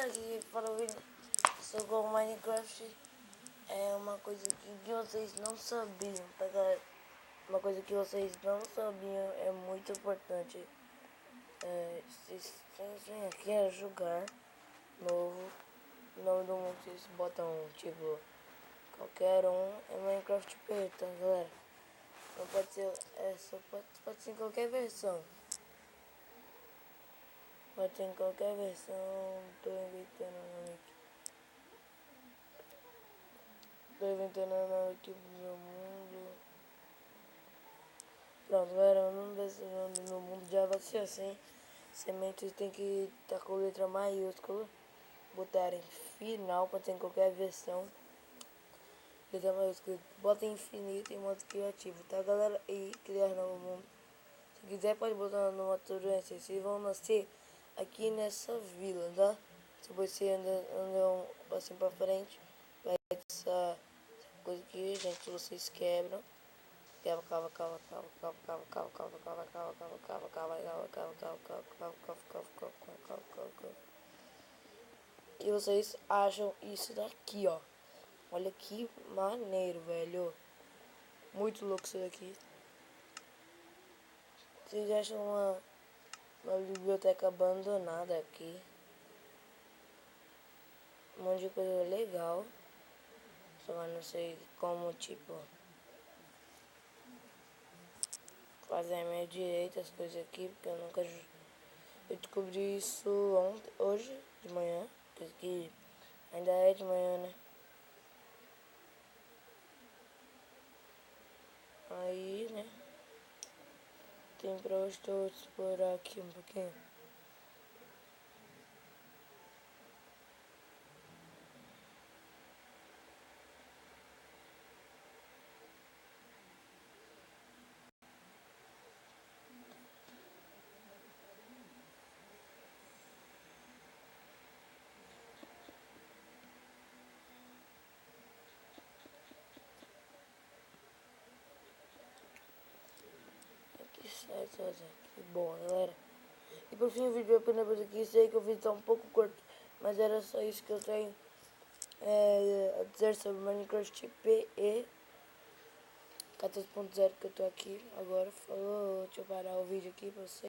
galera, aqui para o vídeo sobre o Minecraft. É uma coisa que vocês não sabiam, tá galera? Uma coisa que vocês não sabiam é muito importante. Vocês vêm aqui a jogar novo, o nome do mundo vocês botam tipo qualquer um, é Minecraft P, tá galera? Não pode ser, pode ser em qualquer versão. Pode ser em qualquer versão, tô inventando o nome aqui. Tô inventando o nome aqui pro meu mundo. Pronto, galera, o nome desse nome do meu mundo já vai ser assim. Sementes tem que estar com letra maiúscula. Botar em final, pode ser em qualquer versão. Letra maiúscula, bota em infinito e modo criativo, tá galera? E criar novo mundo. Se quiser pode botar no modo sobrevivência. Vocês vão nascer aqui nessa vila, tá? Se você anda assim pra frente, vai ter essa coisa aqui, gente, vocês quebram. E vocês acham isso daqui, ó. Olha que maneiro, velho. Muito louco isso daqui. Vocês acham uma biblioteca abandonada aqui. Um monte de coisa legal. Só não sei como, tipo, fazer meio direito as coisas aqui, porque eu nunca... Eu descobri isso hoje de manhã, que ainda é de manhã, né? Aí, né? Tem pra hoje eu explorar aqui um pouquinho. Que certo, que bom, galera. E por fim o vídeo apenas por aqui. Sei que o vídeo tá um pouco curto, mas era só isso que eu tenho a dizer sobre Minecraft PE 14.0 que eu tô aqui agora. Falou, deixa eu parar o vídeo aqui pra você.